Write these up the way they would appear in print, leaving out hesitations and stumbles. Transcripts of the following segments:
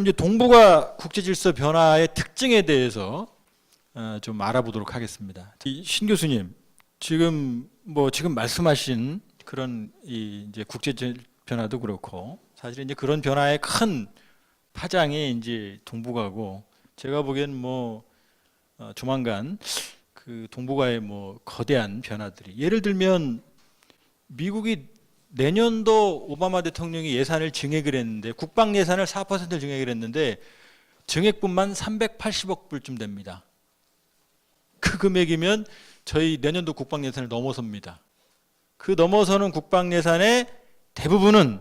이제 동북아 국제 질서 변화의 특징에 대해서 좀 알아보도록 하겠습니다. 신 교수님, 지금 말씀하신 그런 이제 국제 변화도 그렇고 사실 이제 그런 변화의 큰 파장이 이제 동북아고, 제가 보기엔 조만간 그 동북아의 거대한 변화들이, 예를 들면 미국이 내년도 오바마 대통령이 예산을 증액을 했는데, 국방 예산을 4% 증액을 했는데 증액분만 380억 불쯤 됩니다. 그 금액이면 저희 내년도 국방 예산을 넘어섭니다. 그 넘어서는 국방 예산의 대부분은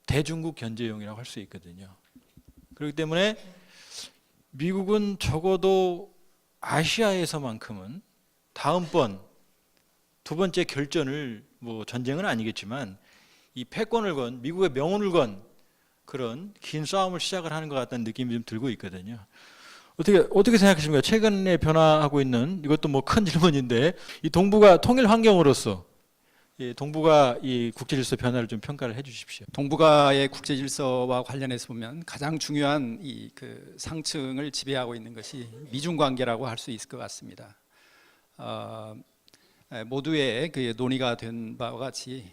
대중국 견제용이라고 할 수 있거든요. 그렇기 때문에 미국은 적어도 아시아에서만큼은 다음번 두 번째 결전을, 전쟁은 아니겠지만 이 패권을 건, 미국의 명운을 건 그런 긴 싸움을 시작을 하는 것 같다는 느낌이 좀 들고 있거든요. 어떻게 생각하십니까? 최근에 변화하고 있는, 이것도 큰 질문인데, 이 동북아 통일 환경으로서 동북아 이 국제 질서 변화를 좀 평가를 해주십시오. 동북아의 국제 질서와 관련해서 보면 가장 중요한 그 상층을 지배하고 있는 것이 미중 관계라고 할 수 있을 것 같습니다. 모두의 그 논의가 된 바와 같이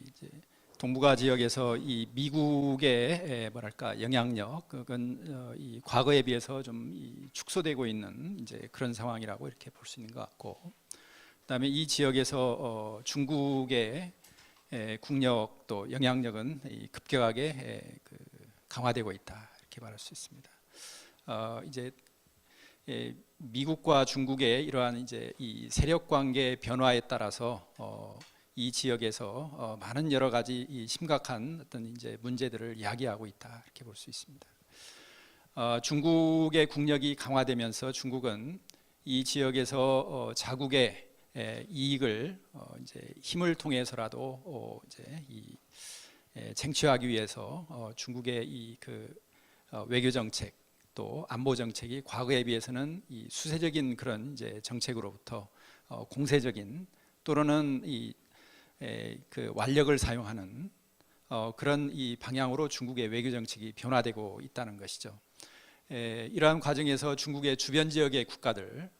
이제 동북아 지역에서 이 미국의 영향력, 그건 이 과거에 비해서 좀 축소되고 있는 이제 그런 상황이라고 이렇게 볼 수 있는 것 같고, 그다음에 이 지역에서 중국의 국력 또 영향력은 급격하게 강화되고 있다, 이렇게 말할 수 있습니다. 이제 미국과 중국의 이러한 이제 이 세력 관계 변화에 따라서 이 지역에서 많은 여러 가지 심각한 어떤 이제 문제들을 야기하고 있다, 이렇게 볼 수 있습니다. 중국의 국력이 강화되면서 중국은 이 지역에서 자국의 이익을 이제 힘을 통해서라도 이제 쟁취하기 위해서 중국의 외교 정책 또 안보 정책이 과거에 비해서는 이 수세적인 그런 이제 정책으로부터 공세적인, 또는 그 완력을 사용하는 그런 이 방향으로 중국의 외교 정책이 변화되고 있다는 것이죠. 이러한 과정에서 중국의 주변 지역의 국가들,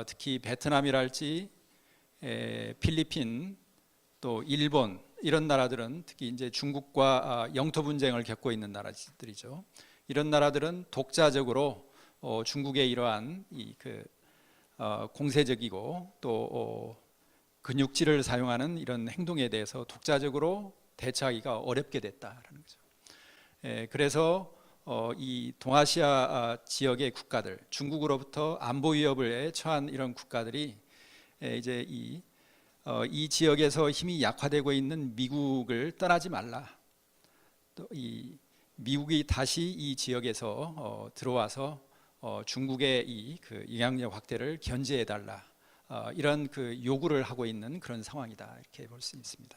특히 베트남이랄지 필리핀 또 일본, 이런 나라들은 특히 이제 중국과 영토 분쟁을 겪고 있는 나라들이죠. 이런 나라들은 독자적으로 중국의 이러한 공세적이고 또 근육질을 사용하는 이런 행동에 대해서 독자적으로 대처하기가 어렵게 됐다라는 거죠. 그래서 이 동아시아 지역의 국가들, 중국으로부터 안보 위협에 처한 이런 국가들이 이제 이 지역에서 힘이 약화되고 있는 미국을 떠나지 말라, 또 이 미국이 다시 이 지역에서 들어와서 중국의 그 영향력 확대를 견제해 달라, 이런 그 요구를 하고 있는 그런 상황이다, 이렇게 볼 수 있습니다.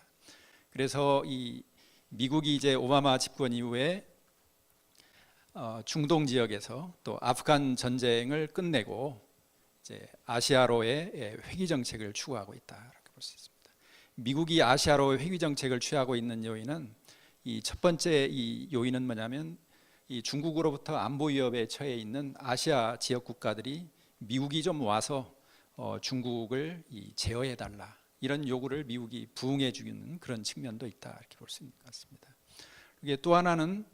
그래서 이 미국이 이제 오바마 집권 이후에 중동 지역에서 또 아프간 전쟁을 끝내고 이제 아시아로의 회귀 정책을 추구하고 있다, 이렇게 볼 수 있습니다. 미국이 아시아로의 회귀 정책을 취하고 있는 요인은, 이 첫 번째 요인은 뭐냐면, 이 중국으로부터 안보 위협에 처해 있는 아시아 지역 국가들이 미국이 좀 와서 중국을 제어해 달라, 이런 요구를 미국이 부응해 주는 그런 측면도 있다, 이렇게 볼 수 있는 것 같습니다. 이게 또 하나는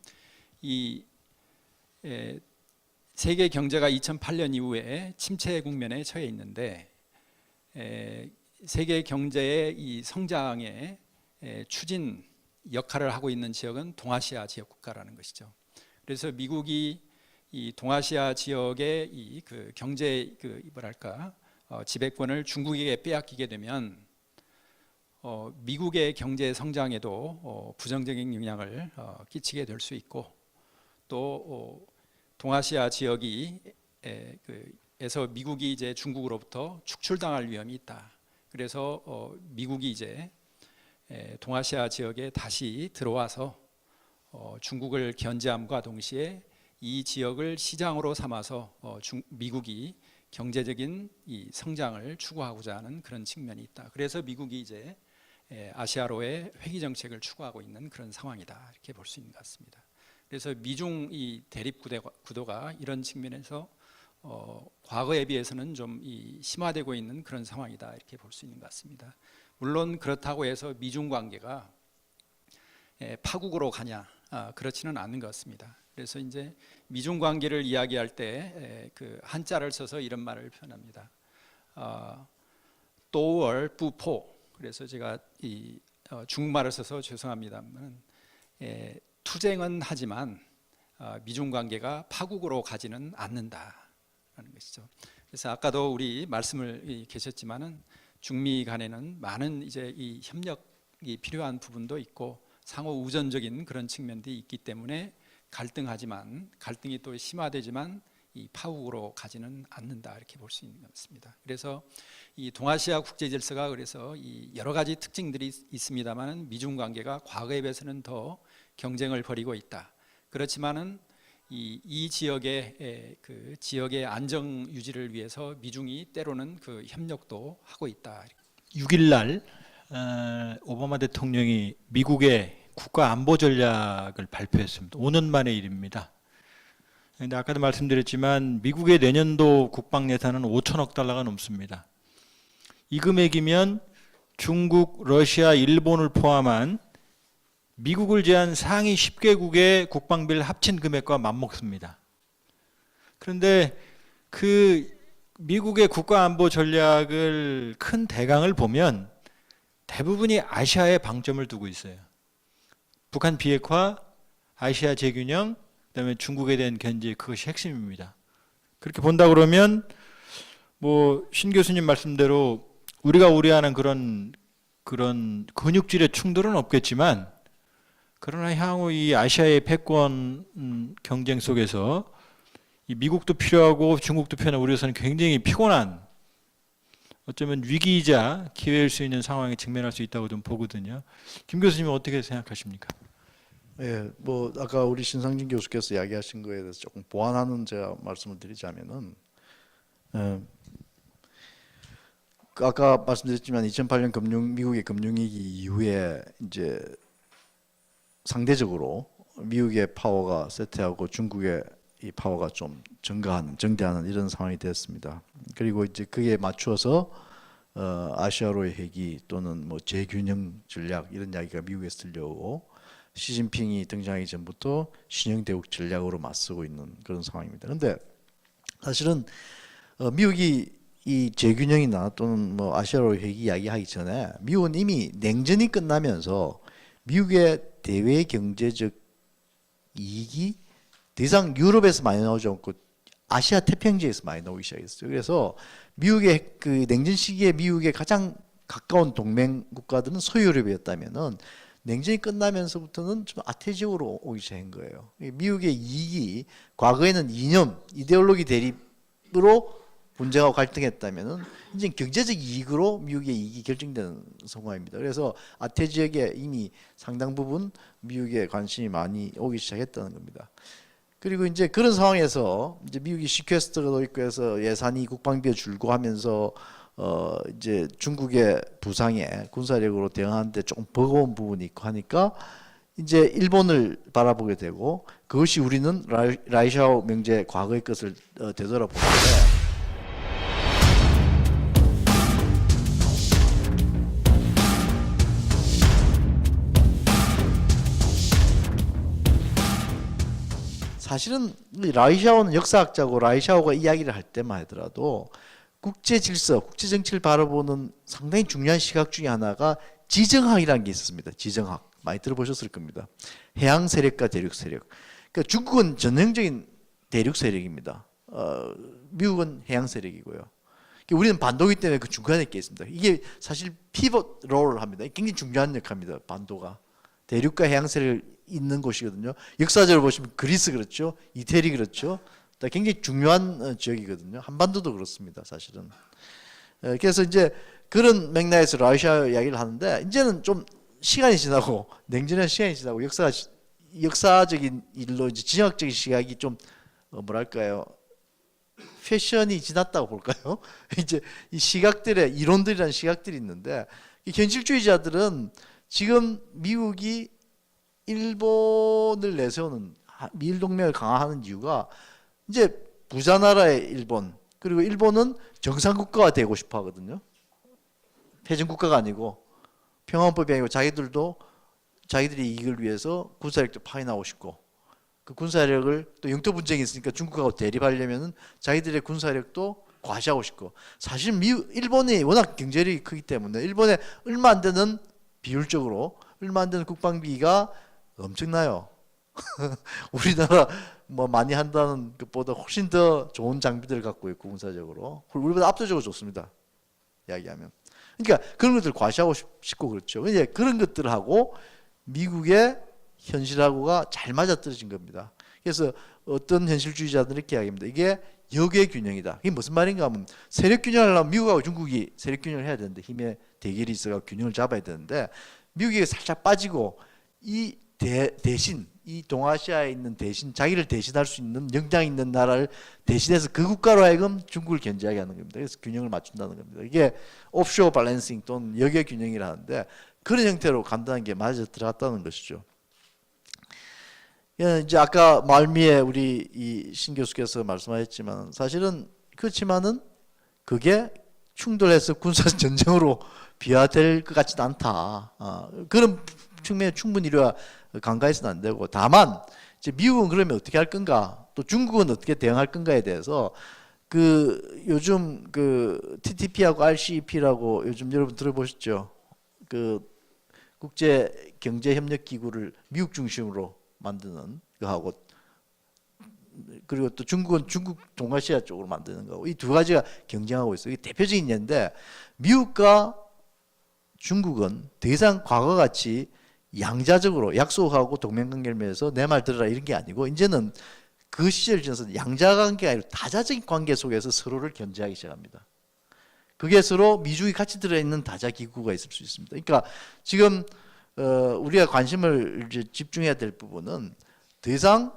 세계 경제가 2008년 이후에 침체 국면에 처해 있는데, 세계 경제의 이 성장의 추진 역할을 하고 있는 지역은 동아시아 지역 국가라는 것이죠. 그래서 미국이 이 동아시아 지역의 그 경제 지배권을 중국에게 빼앗기게 되면 미국의 경제 성장에도 부정적인 영향을 끼치게 될 수 있고, 또 동아시아 지역이 에서 미국이 이제 중국으로부터 축출당할 위험이 있다. 그래서 미국이 이제 동아시아 지역에 다시 들어와서 중국을 견제함과 동시에 이 지역을 시장으로 삼아서 미국이 경제적인 이 성장을 추구하고자 하는 그런 측면이 있다. 그래서 미국이 이제 아시아로의 회귀 정책을 추구하고 있는 그런 상황이다, 이렇게 볼 수 있는 것 같습니다. 그래서 미중 이 대립 구도가 이런 측면에서 과거에 비해서는 좀 심화되고 있는 그런 상황이다 이렇게 볼 수 있는 것 같습니다. 물론 그렇다고 해서 미중 관계가 파국으로 가냐 그렇지는 않는 것 같습니다. 그래서 이제 미중 관계를 이야기할 때 그 한자를 써서 이런 말을 표현합니다. 또월 뿌포. 그래서 제가 이 중국말을 써서 죄송합니다만 투쟁은 하지만 미중 관계가 파국으로 가지는 않는다라는 것이죠. 그래서 아까도 우리 말씀을 계셨지만은 중미 간에는 많은 이제 이 협력이 필요한 부분도 있고 상호 우전적인 그런 측면들이 있기 때문에 갈등하지만 갈등이 또 심화되지만 이 파국으로 가지는 않는다 이렇게 볼 수 있는 것 같습니다. 그래서 이 동아시아 국제 질서가 그래서 이 여러 가지 특징들이 있습니다만은 미중 관계가 과거에 비해서는 더 경쟁을 벌이고 있다. 그렇지만은 이 지역의 그 지역의 안정 유지를 위해서 미중이 때로는 그 협력도 하고 있다. 6일 날 오바마 대통령이 미국의 국가 안보 전략을 발표했습니다. 5년 만의 일입니다. 근데 아까도 말씀드렸지만 미국의 내년도 국방 예산은 5천억 달러가 넘습니다. 이 금액이면 중국, 러시아, 일본을 포함한 미국을 제한 상위 10개국의 국방비를 합친 금액과 맞먹습니다. 그런데 그 미국의 국가안보 전략을 큰 대강을 보면 대부분이 아시아에 방점을 두고 있어요. 북한 비핵화, 아시아 재균형, 그다음에 중국에 대한 견제, 그것이 핵심입니다. 그렇게 본다 그러면 뭐 신 교수님 말씀대로 우리가 우려하는 그런 근육질의 충돌은 없겠지만, 그러나 향후 이 아시아의 패권 경쟁 속에서 이 미국도 필요하고 중국도 필요한 우리로서는 굉장히 피곤한, 어쩌면 위기이자 기회일 수 있는 상황에 직면할 수 있다고 좀 보거든요. 김 교수님은 어떻게 생각하십니까? 예, 뭐 아까 우리 신상진 교수께서 이야기하신 거에 대해서 조금 보완하는 제가 말씀을 드리자면은, 아까 말씀드렸지만 2008년 미국의 금융위기 이후에 이제 상대적으로 미국의 파워가 쇠퇴하고 중국의 이 파워가 좀 정대하는 이런 상황이 됐습니다. 그리고 이제 그에 맞추어서 아시아로의 회귀 또는 뭐 재균형 전략 이런 이야기가 미국에서 들려오고, 시진핑이 등장하기 전부터 신형 대국 전략으로 맞서고 있는 그런 상황입니다. 그런데 사실은 미국이 이 재균형이나 또는 뭐 아시아로의 회귀 이야기하기 전에 미국은 이미 냉전이 끝나면서 미국의 대외 경제적 이익이 더 이상 유럽에서 많이 나오지 않고 아시아 태평양 지역에서 많이 나오기 시작했어요. 그래서 미국의 그 냉전 시기에 미국의 가장 가까운 동맹 국가들은 소유럽이었다면은 냉전이 끝나면서부터는 좀 아태지역으로 오기 시작한 거예요. 미국의 이익이 과거에는 이념, 이데올로기 대립으로 분쟁하고 갈등했다면은 이제 경제적 이익으로 미국의 이익이 결정되는 상황입니다. 그래서 아태 지역에 이미 상당 부분 미국의 관심이 많이 오기 시작했다는 겁니다. 그리고 이제 그런 상황에서 이제 미국이 시퀘스트가 있고 해서 예산이 국방비에 줄고 하면서 이제 중국의 부상에 군사력으로 대응하는데 조금 버거운 부분이 있고 하니까 이제 일본을 바라보게 되고, 그것이 우리는 라이샤오 명제 과거의 것을 되돌아보는데, 사실은 라이샤오는 역사학자고 라이샤오가 이야기를 할 때만 하더라도 국제 질서, 국제 정치를 바라보는 상당히 중요한 시각 중에 하나가 지정학이라는 게 있었습니다. 지정학 많이 들어보셨을 겁니다. 해양 세력과 대륙 세력. 그러니까 중국은 전형적인 대륙 세력입니다. 미국은 해양 세력이고요. 그러니까 우리는 반도기 때문에 그 중간에 있게 있습니다. 이게 사실 피벗 롤을 합니다. 굉장히 중요한 역할입니다. 반도가 대륙과 해양 세력을 있는 곳이거든요. 역사적으로 보시면 그리스 그렇죠, 이태리 그렇죠. 굉장히 중요한 지역이거든요. 한반도도 그렇습니다, 사실은. 그래서 이제 그런 맥락에서 러시아 이야기를 하는데, 이제는 좀 시간이 지나고 냉전의 시간이 지나고 역사적인 일로 이제 지정학적인 시각이 좀 뭐랄까요, 패션이 지났다고 볼까요? 이제 이 시각들의 이론들이라는 시각들이 있는데, 이 현실주의자들은 지금 미국이 일본을 내세우는 미일 동맹을 강화하는 이유가 이제 부자 나라의 일본, 그리고 일본은 정상 국가가 되고 싶어 하거든요. 패전 국가가 아니고 평화헌법이 아니고 자기들도 자기들의 이익을 위해서 군사력도 파견하고 싶고, 그 군사력을 또 영토 분쟁이 있으니까 중국하고 대립하려면은 자기들의 군사력도 과시하고 싶고, 사실 일본이 워낙 경제력이 크기 때문에 일본에 얼마 안 되는, 비율적으로 얼마 안 되는 국방비가 엄청나요. 우리나라 뭐 많이 한다는 것보다 훨씬 더 좋은 장비들을 갖고 있고 군사적으로 우리보다 압도적으로 좋습니다. 이야기하면. 그러니까 그런 것들 과시하고 싶고 그렇죠. 이제 그런 것들하고 미국의 현실하고가 잘 맞아떨어진 겁니다. 그래서 어떤 현실주의자들은 이렇게 이야기합니다. 이게 역의 균형이다. 이게 무슨 말인가 하면 세력 균형을 하려면 미국하고 중국이 세력 균형을 해야 되는데, 힘의 대결이 있어서 균형을 잡아야 되는데 미국이 살짝 빠지고 이 대신 이 동아시아에 있는 대신 자기를 대신할 수 있는 역량 있는 나라를 대신해서 그 국가로 하여금 중국을 견제하게 하는 겁니다. 그래서 균형을 맞춘다는 겁니다. 이게 옵쇼어 밸런싱 또는 역의 균형이라는데 그런 형태로 간단한 게 맞아 들어갔다는 것이죠. 이제 아까 말미에 우리 이 신 교수께서 말씀하셨지만 사실은 그렇지만은 그게 충돌해서 군사 전쟁으로 비화될 것 같지는 않다. 그런 측면에 충분히 이루어 간과해서는 안 되고, 다만 이제 미국은 그러면 어떻게 할 건가, 또 중국은 어떻게 대응할 건가에 대해서 그 요즘 그 TTP하고 RCEP라고 요즘 여러분 들어보셨죠? 그 국제 경제 협력 기구를 미국 중심으로 만드는 거하고, 그리고 또 중국은 중국 동아시아 쪽으로 만드는 거고, 이 두 가지가 경쟁하고 있어요. 이게 대표적인 예인데, 미국과 중국은 더 이상 과거 같이 양자적으로 약속하고 동맹관계를 맺어서 내 말 들으라 이런 게 아니고, 이제는 그 시절 지나서 양자관계가 아니라 다자적인 관계 속에서 서로를 견제하기 시작합니다. 그게 서로 미중이 같이 들어있는 다자기구가 있을 수 있습니다. 그러니까 지금 우리가 관심을 이제 집중해야 될 부분은 더 이상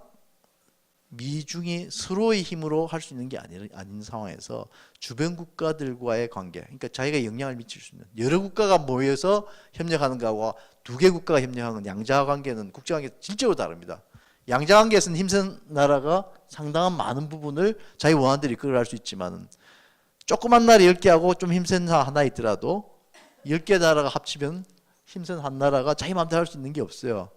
미중이 서로의 힘으로 할 수 있는 게 아닌 상황에서 주변 국가들과의 관계, 그러니까 자기가 영향을 미칠 수 있는 여러 국가가 모여서 협력하는 거하고 두 개 국가가 협력하는 양자 관계는 국제 관계 질적으로 다릅니다. 양자 관계에서는 힘센 나라가 상당한 많은 부분을 자기 원하는 대로 이끌어 갈 수 있지만, 조그만 나라 10개 하고 좀 힘센 나라 하나 있더라도 10개 나라가 합치면 힘센 한 나라가 자기 마음대로 할 수 있는 게 없어요.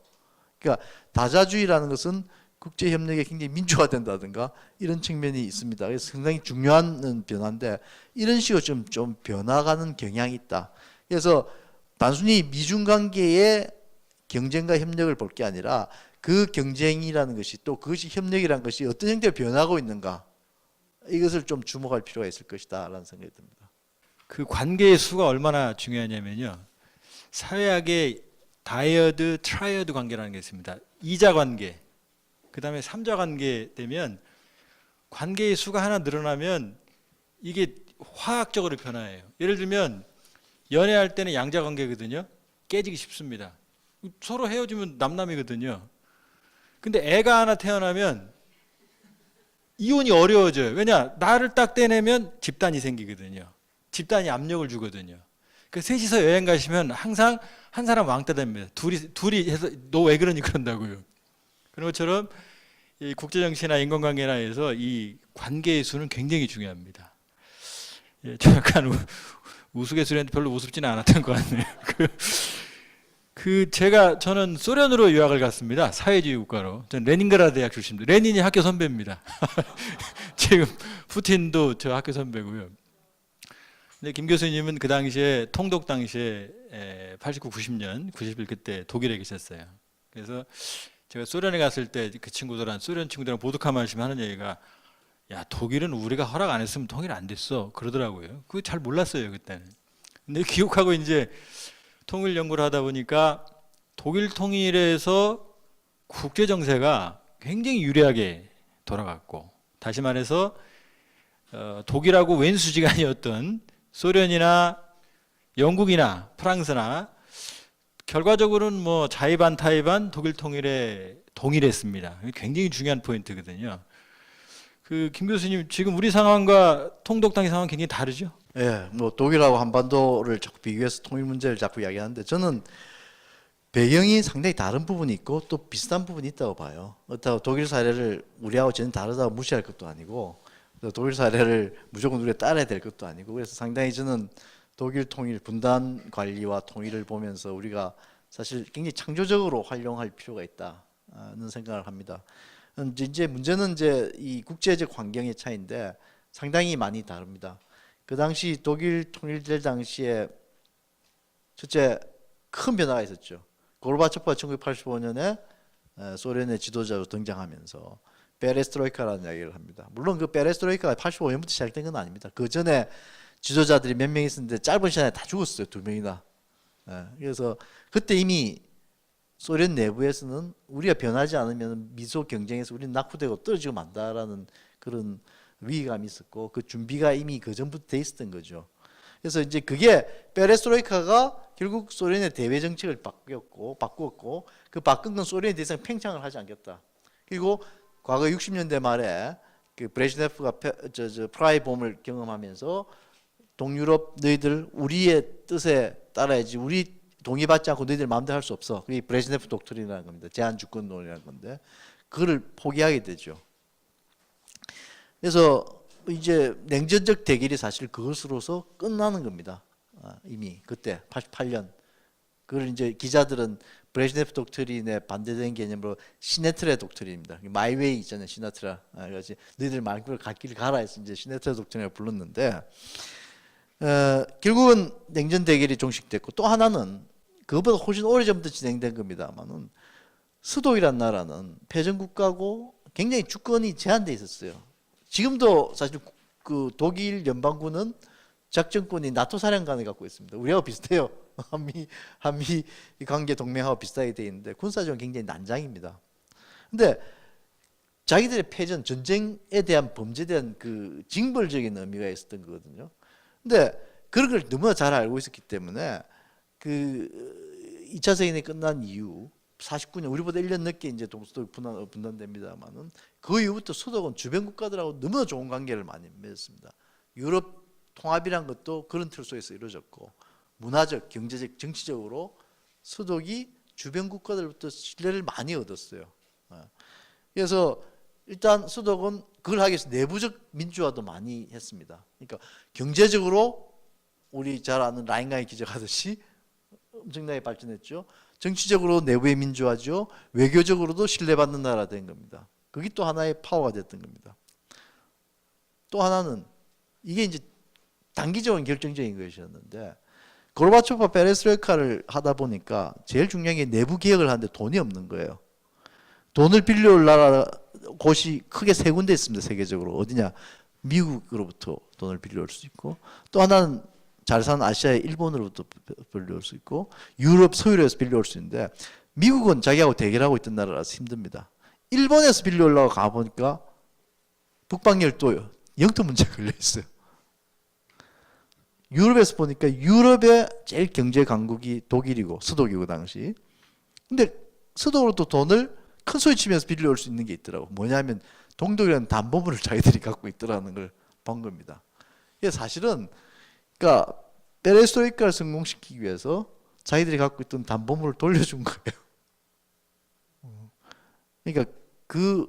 그러니까 다자주의라는 것은 국제 협력에 굉장히 민주화된다든가 이런 측면이 있습니다. 그래서 상당히 중요한 변화인데, 이런 식으로 좀 변화가는 경향이 있다. 그래서 단순히 미중 관계의 경쟁과 협력을 볼 게 아니라 그 경쟁이라는 것이 또 그것이 협력이라는 것이 어떤 형태로 변하고 있는가, 이것을 좀 주목할 필요가 있을 것이다라는 생각이 듭니다. 그 관계의 수가 얼마나 중요하냐면요. 사회학의 다이어드, 트라이어드 관계라는 게 있습니다. 2자 관계, 그 다음에 3자 관계 되면 관계의 수가 하나 늘어나면 이게 화학적으로 변화해요. 예를 들면 연애할 때는 양자 관계거든요. 깨지기 쉽습니다. 서로 헤어지면 남남이거든요. 근데 애가 하나 태어나면 이혼이 어려워져요. 왜냐? 나를 딱 떼내면 집단이 생기거든요. 집단이 압력을 주거든요. 그 셋이서 여행 가시면 항상 한 사람 왕따 됩니다. 둘이 해서 너 왜 그러니 그런다고요. 그런 것처럼 이 국제정치나 인간관계나 해서 이 관계의 수는 굉장히 중요합니다. 예, 저 약간 우스갯소리한테 별로 우습지는 않았던 것 같네요. 저는 소련으로 유학을 갔습니다. 사회주의 국가로. 저는 레닌그라드 대학 출신입니다. 레닌이 학교 선배입니다. 지금 푸틴도 저 학교 선배고요. 근데 김 교수님은 그 당시에 통독 당시에 89, 90년, 91 그때 독일에 계셨어요. 그래서 제가 소련에 갔을 때 그 소련 친구들이랑 보드카 마시면 하는 얘기가, 야, 독일은 우리가 허락 안 했으면 통일 안 됐어 그러더라고요. 그거 잘 몰랐어요 그때는. 근데 기억하고 이제 통일 연구를 하다 보니까 독일 통일에서 국제 정세가 굉장히 유리하게 돌아갔고, 다시 말해서 독일하고 왼수지간이었던 소련이나 영국이나 프랑스나 결과적으로는 뭐 자의반 타의반 독일 통일에 동일했습니다. 굉장히 중요한 포인트거든요. 그 김 교수님, 지금 우리 상황과 통독 당시 상황 굉장히 다르죠? 예, 뭐 독일하고 한반도를 자꾸 비교해서 통일 문제를 자꾸 이야기하는데, 저는 배경이 상당히 다른 부분이 있고 또 비슷한 부분이 있다고 봐요. 그렇다고 독일 사례를 우리하고 전혀 다르다고 무시할 것도 아니고 또 독일 사례를 무조건 우리가 따라야 될 것도 아니고 그래서 상당히 저는 독일 통일 분단 관리와 통일을 보면서 우리가 사실 굉장히 창조적으로 활용할 필요가 있다는 생각을 합니다. 이제 문제는 이제 이 국제적 환경의 차이인데 상당히 많이 다릅니다. 그 당시 독일 통일될 당시에 첫째 큰 변화가 있었죠. 고르바초프가 1985년에 소련의 지도자로 등장하면서 페레스트로이카라는 이야기를 합니다. 물론 그 페레스트로이카가 85년부터 시작된 건 아닙니다. 그 전에 지도자들이 몇 명 있었는데 짧은 시간에 다 죽었어요. 2명이나. 그래서 그때 이미 소련 내부에서는 우리가 변하지 않으면 미소 경쟁에서 우리는 낙후되고 떨어지고 만다라는 그런 위기감이 있었고 그 준비가 이미 그 전부터 돼 있었던 거죠. 그래서 이제 그게 페레스트로이카가 결국 소련의 대외 정책을 바꾸었고 그 바꾼 건 소련이 더 이상 팽창을 하지 않겠다. 그리고 과거 60년대 말에 그 브레즈네프가 프라이봄을 경험하면서 동유럽 너희들 우리의 뜻에 따라야지 우리 동의받지 않고 너희들 마음대로 할 수 없어. 그게 브레즈네프 독트린이라는 겁니다. 제한 주권론이라는 건데 그거를 포기하게 되죠. 그래서 이제 냉전적 대결이 사실 그것으로서 끝나는 겁니다. 이미 그때 88년. 그걸 이제 기자들은 브레즈네프 독트린에 반대되는 개념으로 시네트라 독트린입니다. 마이웨이 있잖아요, 시나트라. 그래서 너희들 말대로 갈 길 가라 해서 이제 시네트라 독트린을 불렀는데 결국은 냉전 대결이 종식됐고 또 하나는 그것보다 훨씬 오래전부터 진행된 겁니다만은 수도이란 나라는 패전 국가고 굉장히 주권이 제한돼 있었어요. 지금도 사실 그 독일 연방군은 작전권이 나토 사령관을 갖고 있습니다. 우리하고 비슷해요. 한미 관계 동맹하고 비슷하게 돼 있는데 군사적으로 굉장히 난장입니다. 근데 자기들의 패전, 전쟁에 대한 범죄에 대한 그 징벌적인 의미가 있었던 거거든요. 근데 그런 걸 너무나 잘 알고 있었기 때문에 그 2차 세계대전이 끝난 이후 49년 우리보다 1년 늦게 이제 동서독 분단됩니다만은 그 이후부터 수도권 주변 국가들하고 너무나 좋은 관계를 많이 맺었습니다. 유럽 통합이란 것도 그런 틀 속에서 이루어졌고 문화적, 경제적, 정치적으로 수독이 주변 국가들부터 신뢰를 많이 얻었어요. 그래서 일단 수독은 그걸 하기 위해서 내부적 민주화도 많이 했습니다. 그러니까 경제적으로 우리 잘 아는 라인강이 기적하듯이 엄청나게 발전했죠. 정치적으로 내부의 민주화죠. 외교적으로도 신뢰받는 나라가 된 겁니다. 그게 또 하나의 파워가 됐던 겁니다. 또 하나는 이게 이제 단기적인 결정적인 것이었는데 고르바초프와 페레스트로이카를 하다 보니까 제일 중요한 게 내부 개혁을 하는데 돈이 없는 거예요. 돈을 빌려올 나라 곳이 크게 세 군데 있습니다. 세계적으로. 어디냐? 미국으로부터 돈을 빌려올 수 있고 또 하나는 잘 사는 아시아의 일본으로부터 빌려올 수 있고 유럽 서유럽에서 빌려올 수 있는데 미국은 자기하고 대결하고 있던 나라라서 힘듭니다. 일본에서 빌려오려고 가보니까 북방열도 영토 문제가 걸려 있어요. 유럽에서 보니까 유럽의 제일 경제 강국이 독일이고 수독이고 당시. 근데 수독으로도 돈을 큰 소리 치면서 빌려올 수 있는 게 있더라고. 뭐냐면 동독이라는 담보물을 자기들이 갖고 있더라는 걸 본 겁니다. 이게 사실은 그러니까 페레스트로이카를 성공시키기 위해서 자기들이 갖고 있던 담보물을 돌려준 거예요. 그러니까 그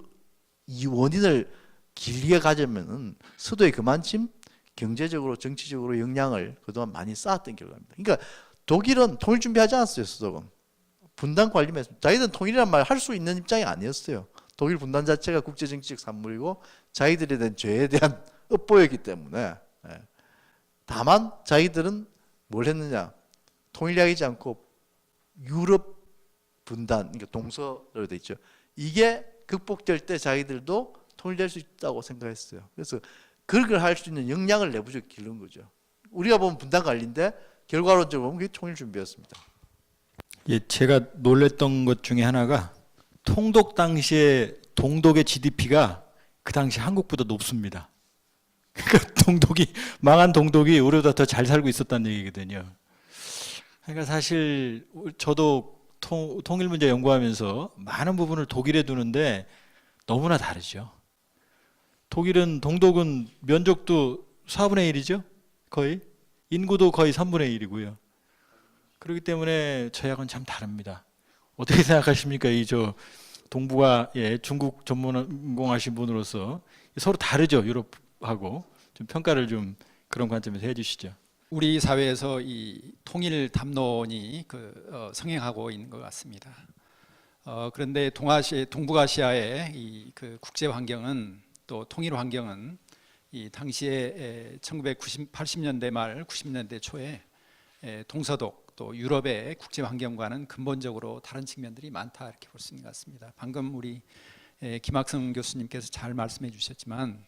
이 원인을 길게 가자면은 수도에 그만큼 경제적으로 정치적으로 영향을 그동안 많이 쌓았던 결과입니다. 그러니까 독일은 통일 준비하지 않았어요. 수독은 분단 관리만 했습니다. 자기들은 통일이란 말 할 수 있는 입장이 아니었어요. 독일 분단 자체가 국제정치적 산물이고 자기들에 대한 죄에 대한 업보였기 때문에 다만 자기들은 뭘 했느냐 통일하지 않고 유럽 분단 그러니까 동서로 돼 있죠. 이게 극복될 때 자기들도 통일될 수 있다고 생각했어요. 그래서 그걸 할 수 있는 역량을 내부적으로 기른 거죠. 우리가 보면 분단 관리인데 결과론적으로 보면 그게 통일 준비였습니다. 예, 제가 놀랬던 것 중에 하나가 통독 당시에 동독의 GDP가 그 당시 한국보다 높습니다. 그러니까 동독이 망한 동독이 우리보다 더 잘 살고 있었다는 얘기거든요. 그러니까 사실 저도 통일 문제 연구하면서 많은 부분을 독일에 두는데 너무나 다르죠. 독일은 동독은 면적도 4분의 1이죠. 거의 인구도 거의 3분의 1이고요. 그렇기 때문에 저하고는 참 다릅니다. 어떻게 생각하십니까? 이 저 동북아 중국 전문공하신 분으로서 서로 다르죠, 유럽하고. 좀 평가를 좀 그런 관점에서 해주시죠. 우리 사회에서 이 통일 담론이 성행하고 있는 것 같습니다. 그런데 동북아시아의 이 국제 환경은 또 통일 환경은 이 당시에 1980년대 말 90년대 초에 동서독 또 유럽의 국제 환경과는 근본적으로 다른 측면들이 많다 이렇게 볼 수 있는 것 같습니다. 방금 우리 김학성 교수님께서 잘 말씀해 주셨지만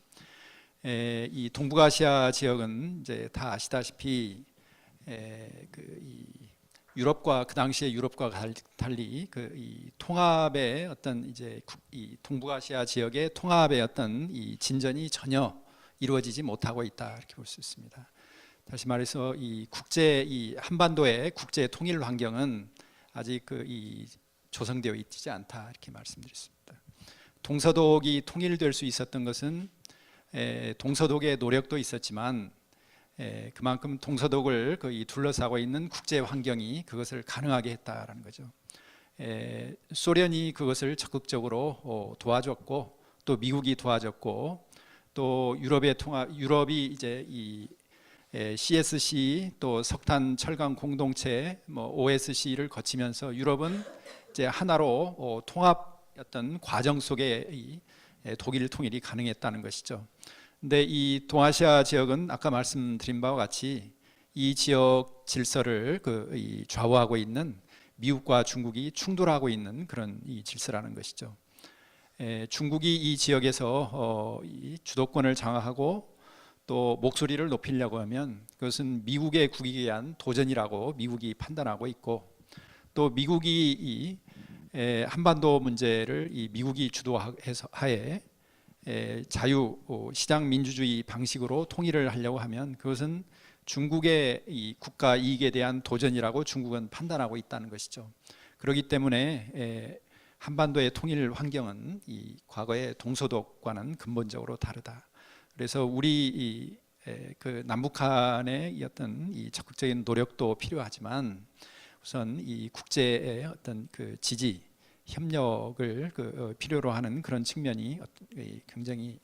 이 동북아시아 지역은 이제 다 아시다시피 이 유럽과 그 당시에 유럽과 달리 이 통합의 어떤 이 동북아시아 지역의 통합의 어떤 이 진전이 전혀 이루어지지 못하고 있다 이렇게 볼 수 있습니다. 다시 말해서 이 한반도의 국제 통일 환경은 아직 이 조성되어 있지 않다 이렇게 말씀드렸습니다. 동서독이 통일될 수 있었던 것은 동서독의 노력도 있었지만 그만큼 동서독을 둘러싸고 있는 국제 환경이 그것을 가능하게 했다라는 거죠. 소련이 그것을 적극적으로 도와줬고 또 미국이 도와줬고 또 유럽이 이제 이 CSC 또 석탄 철강 공동체 OSC를 거치면서 유럽은 이제 하나로 통합했던 과정 속에 이 독일 통일이 가능했다는 것이죠. 근데 이 동아시아 지역은 아까 말씀드린 바와 같이 이 지역 질서를 이 좌우하고 있는 미국과 중국이 충돌하고 있는 그런 이 질서라는 것이죠. 중국이 이 지역에서 이 주도권을 장악하고 또 목소리를 높이려고 하면 그것은 미국의 국익에 의한 도전이라고 미국이 판단하고 있고 또 미국이 이 한반도 문제를 이 미국이 주도해서 하에 자유 시장 민주주의 방식으로 통일을 하려고 하면 그것은 중국의 이 국가 이익에 대한 도전이라고 중국은 판단하고 있다는 것이죠. 그렇기 때문에 한반도의 통일 환경은 이 과거의 동서독과는 근본적으로 다르다. 그래서 우리 남북한의 어떤 이 적극적인 노력도 필요하지만 우선 이 국제의 어떤 지지 협력을 필요로 하는 그런 측면이 굉장히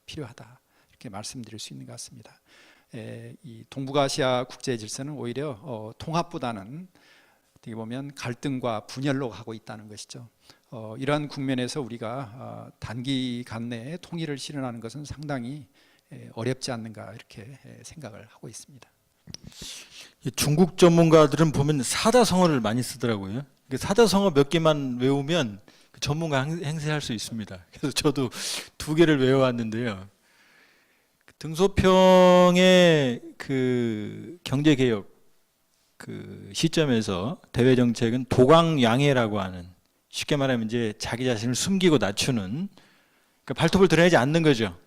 필요하다 이렇게 말씀드릴 수 있는 것 같습니다. 이 동북아시아 국제 질서는 오히려 통합보다는 어떻게 보면 갈등과 분열로 가고 있다는 것이죠. 이러한 국면에서 우리가 단기간 내에 통일을 실현하는 것은 상당히 어렵지 않는가 이렇게 생각을 하고 있습니다. 중국 전문가들은 보면 사자성어를 많이 쓰더라고요. 사자성어 몇 개만 외우면 그 전문가 행세할 수 있습니다. 그래서 저도 2개를 외워왔는데요. 등소평의 그 경제개혁 그 시점에서 대외 정책은 도광양해라고 하는, 쉽게 말하면 이제 자기 자신을 숨기고 낮추는, 그러니까 발톱을 드러내지 않는 거죠.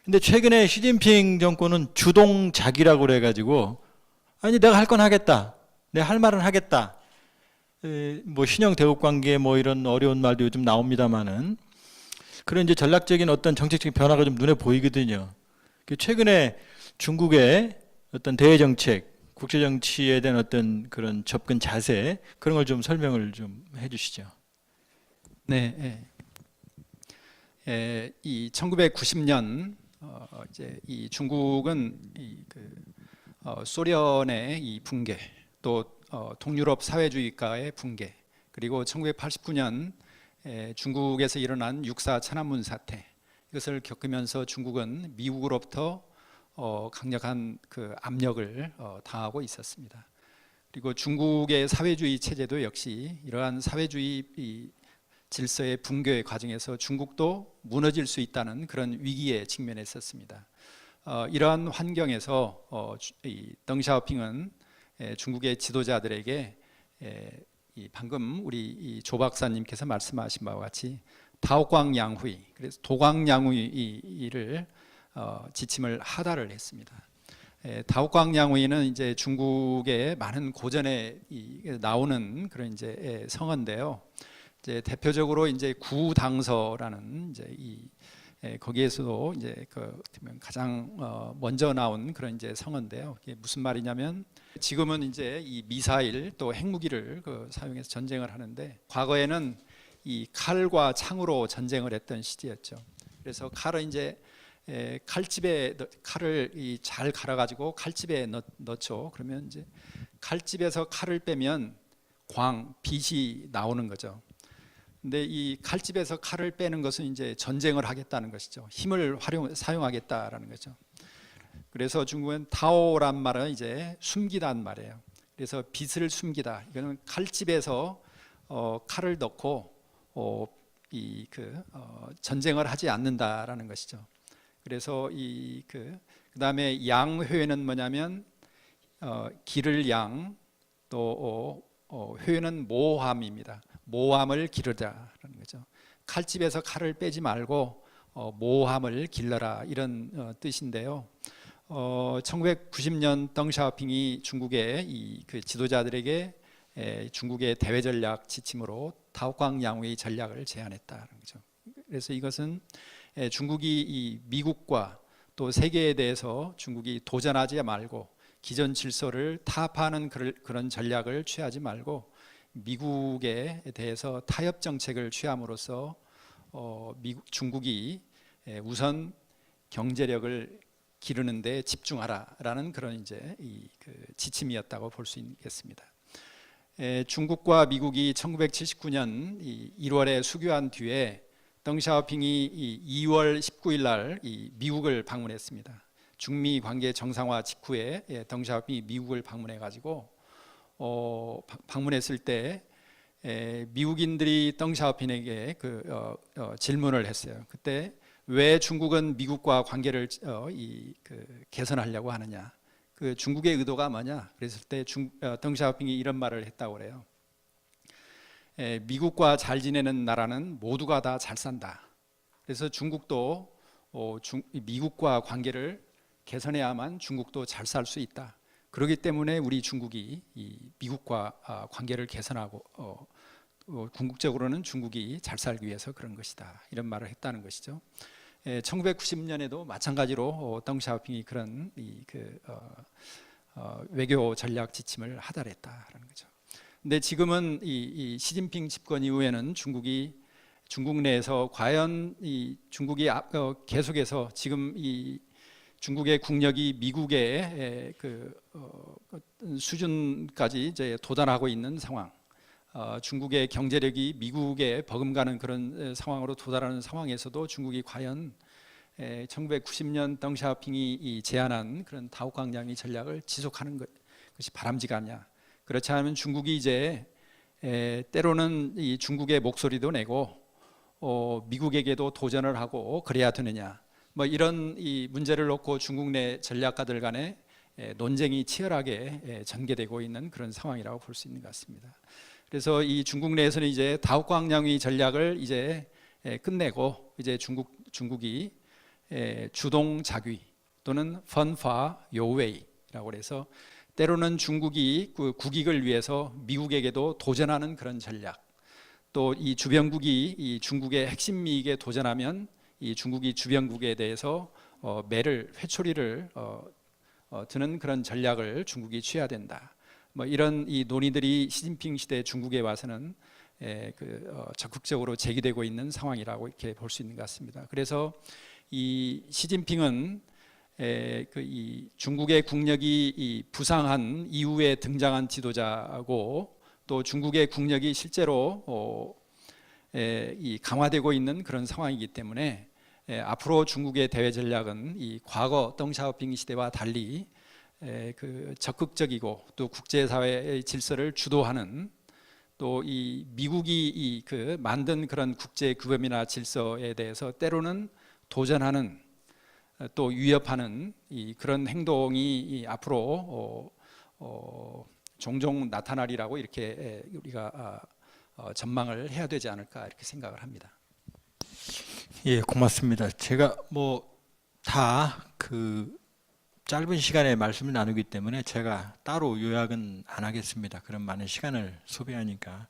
근데 최근에 시진핑 정권은 주동자기라고 그래가지고 아니 내가 할 건 하겠다, 내가 할 말은 하겠다. 뭐 신형 대국 관계 뭐 이런 어려운 말도 요즘 나옵니다만은 그런 이제 전략적인 어떤 정책적인 변화가 좀 눈에 보이거든요. 최근에 중국의 어떤 대외 정책, 국제 정치에 대한 어떤 그런 접근 자세, 그런 걸 좀 설명을 좀 해주시죠. 네, 이 1990년 이제 이 중국은 소련의 이 붕괴, 또 동유럽 사회주의가의 붕괴, 그리고 1989년 중국에서 일어난 6.4 천안문 사태, 이것을 겪으면서 중국은 미국으로부터 강력한 그 압력을 당하고 있었습니다. 그리고 중국의 사회주의 체제도 역시 이러한 사회주의 질서의 붕괴 과정에서 중국도 무너질 수 있다는 그런 위기에 직면했었습니다. 이러한 환경에서 이 덩샤오핑은 중국의 지도자들에게 방금 우리 조 박사님께서 말씀하신 바와 같이 다오광양후이, 그래서 도광양후이를 지침을 하달을 했습니다. 다오광양후이는 이제 중국의 많은 고전에 나오는 그런 이제 성어인데요. 이제 대표적으로 이제 구당서라는 이제 이 거기에서도 이제 가장 먼저 나온 그런 이제 성어인데요. 이게 무슨 말이냐면 지금은 이제 이 미사일 또 핵무기를 사용해서 전쟁을 하는데 과거에는 이 칼과 창으로 전쟁을 했던 시대였죠. 그래서 칼은 이제 칼집에 칼을 잘 갈아가지고 칼집에 넣죠. 그러면 이제 칼집에서 칼을 빼면 빛이 나오는 거죠. 근데 이 칼집에서 칼을 빼는 것은 이제 전쟁을 하겠다는 것이죠. 힘을 사용하겠다라는 거죠. 그래서 중국은 타오란 말은 이제 숨기다는 말이에요. 그래서 빛을 숨기다. 이거는 칼집에서 칼을 넣고 전쟁을 하지 않는다라는 것이죠. 그래서 그다음에 양회는 뭐냐면 기를 양, 또 회는 모함입니다. 모함을 기르자라는 거죠. 칼집에서 칼을 빼지 말고 모함을 길러라, 이런 뜻인데요. 1990년 덩샤오핑이 중국의 지도자들에게 중국의 대외 전략 지침으로 다오광 양후의 전략을 제안했다는 거죠. 그래서 이것은 중국이 이 미국과 또 세계에 대해서 중국이 도전하지 말고 기존 질서를 타파하는 그런 전략을 취하지 말고 미국에 대해서 타협 정책을 취함으로써 중국이 우선 경제력을 기르는 데 집중하라라는 그런 이제 지침이었다고 볼 수 있겠습니다. 중국과 미국이 1979년 1월에 수교한 뒤에 덩샤오핑이 2월 19일 날 미국을 방문했습니다. 중미 관계 정상화 직후에 덩샤오핑이 미국을 방문해 가지고 방문했을 때 미국인들이 덩샤오핑에게 질문을 했어요. 그때 왜 중국은 미국과 관계를 개선하려고 하느냐? 중국의 의도가 뭐냐? 그랬을 때 덩샤오핑이 이런 말을 했다고 그래요. 미국과 잘 지내는 나라는 모두가 다 잘 산다. 그래서 중국도 미국과 관계를 개선해야만 중국도 잘 살 수 있다. 그렇기 때문에 우리 중국이 미국과 관계를 개선하고 궁극적으로는 중국이 잘 살기 위해서 그런 것이다. 이런 말을 했다는 것이죠. 1990년에도 마찬가지로 덩샤오핑이 그런 외교 전략 지침을 하달했다라는 거죠. 근데 지금은 이 시진핑 집권 이후에는 중국 내에서 과연 중국이 계속해서 지금 중국의 국력이 미국의 수준까지 이제 도달하고 있는 상황, 중국의 경제력이 미국에 버금가는 그런 상황으로 도달하는 상황에서도 중국이 과연 1990년 덩샤오핑이 제안한 그런 다오광양의 전략을 지속하는 것이 바람직하냐? 그렇지 않으면 중국이 이제 때로는 이 중국의 목소리도 내고 미국에게도 도전을 하고 그래야 되느냐? 뭐 이런 이 문제를 놓고 중국 내 전략가들 간에 논쟁이 치열하게 전개되고 있는 그런 상황이라고 볼 수 있는 것 같습니다. 그래서 이 중국 내에서는 이제 다오광양의 전략을 이제 끝내고 이제 중국이 주동자귀 또는 펀파 요웨이라고 해서 때로는 중국이 국익을 위해서 미국에게도 도전하는 그런 전략, 또 이 주변국이 이 중국의 핵심 이익에 도전하면 이 중국이 주변국에 대해서 회초리를 드는 그런 전략을 중국이 취해야 된다. 뭐 이런 이 논의들이 시진핑 시대 중국에 와서는 적극적으로 제기되고 있는 상황이라고 이렇게 볼 수 있는 것 같습니다. 그래서 이 시진핑은 이 중국의 국력이 부상한 이후에 등장한 지도자고 또 중국의 국력이 실제로 강화되고 있는 그런 상황이기 때문에 앞으로 중국의 대외 전략은 이 과거 덩샤오핑 시대와 달리 적극적이고 또 국제사회의 질서를 주도하는 또 이 미국이 만든 그런 국제 규범이나 질서에 대해서 때로는 도전하는 또 위협하는 그런 행동이 앞으로 종종 나타나리라고 이렇게 우리가 전망을 해야 되지 않을까 이렇게 생각을 합니다. 예, 고맙습니다. 제가 다 짧은 시간에 말씀을 나누기 때문에 제가 따로 요약은 안 하겠습니다. 그런 많은 시간을 소비하니까.